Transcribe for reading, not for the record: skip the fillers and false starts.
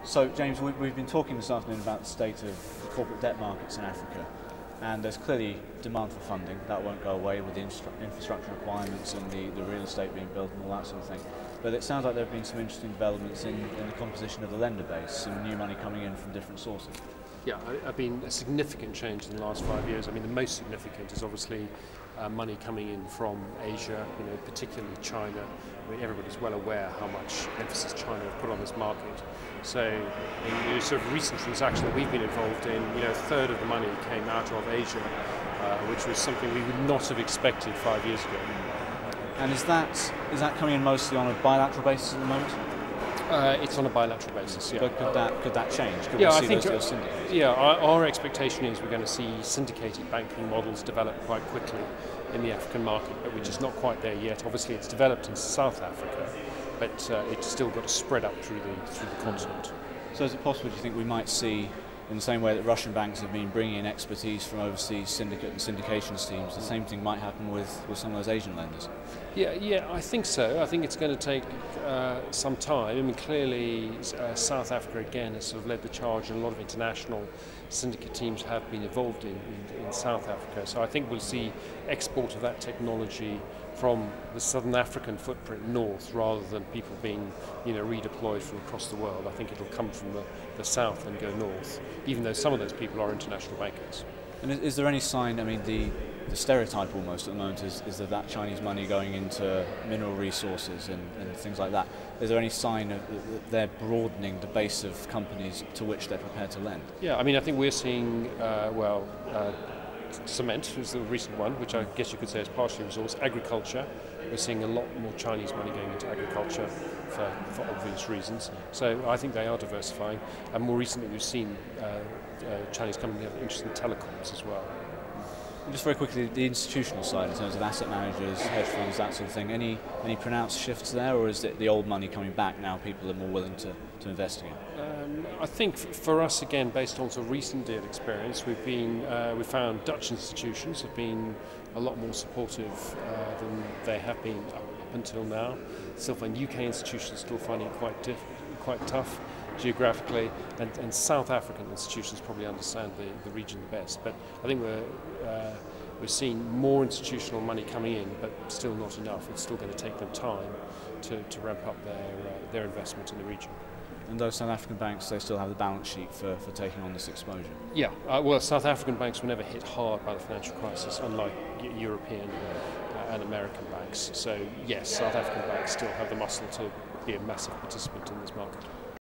So, James, we've been talking this afternoon about the state of the corporate debt markets in Africa, and there's clearly demand for funding. That won't go away with the infrastructure requirements and the real estate being built and all that sort of thing. But it sounds like there have been some interesting developments in the composition of the lender base, some new money coming in from different sources. Yeah, I've been a significant change in the last 5 years. I mean, the most significant is obviously money coming in from Asia, particularly China. I mean, everybody's well aware how much emphasis China have put on this market. So, in the sort of recent transaction that we've been involved in, a third of the money came out of Asia, which was something we would not have expected 5 years ago. And is that coming in mostly on a bilateral basis at the moment? It's on a bilateral basis, yeah. But could that change? Could we see those deals syndicated? Yeah, our expectation is we're going to see syndicated banking models develop quite quickly in the African market, but we're just not quite there yet. Obviously, it's developed in South Africa, but it's still got to spread up through the continent. So is it possible, do you think, we might see, in the same way that Russian banks have been bringing in expertise from overseas syndicate and syndication teams, the same thing might happen with some of those Asian lenders? Yeah, I think so. I think it's going to take some time. I mean, clearly, South Africa again has sort of led the charge, and a lot of international syndicate teams have been involved in South Africa. So I think we'll see export of that technology from the Southern African footprint north, rather than people being redeployed from across the world. I think it'll come from the south and go north, even though some of those people are international bankers. And is there any sign, I mean, the stereotype almost at the moment is that Chinese money going into mineral resources and things like that. Is there any sign that they're broadening the base of companies to which they're prepared to lend? Yeah, I mean, I think we're seeing, cement is the recent one, which I guess you could say is partially resource. Agriculture, we're seeing a lot more Chinese money going into agriculture for obvious reasons. So I think they are diversifying. And more recently we've seen Chinese companies have interest in telecoms as well. And just very quickly, the institutional side in terms of asset managers, hedge funds, that sort of thing, any pronounced shifts there, or is it the old money coming back now, people are more willing to invest again? I think for us, again, based on sort of recent deal experience, we've found Dutch institutions have been a lot more supportive than they have been up until now. Still find UK institutions still finding it quite tough geographically, and South African institutions probably understand the region the best. But I think we're seeing more institutional money coming in, but still not enough. It's still going to take them time to ramp up their investment in the region. And those South African banks, they still have the balance sheet for taking on this exposure? Yeah, well, South African banks were never hit hard by the financial crisis, unlike European and American banks. So yes, South African banks still have the muscle to be a massive participant in this market.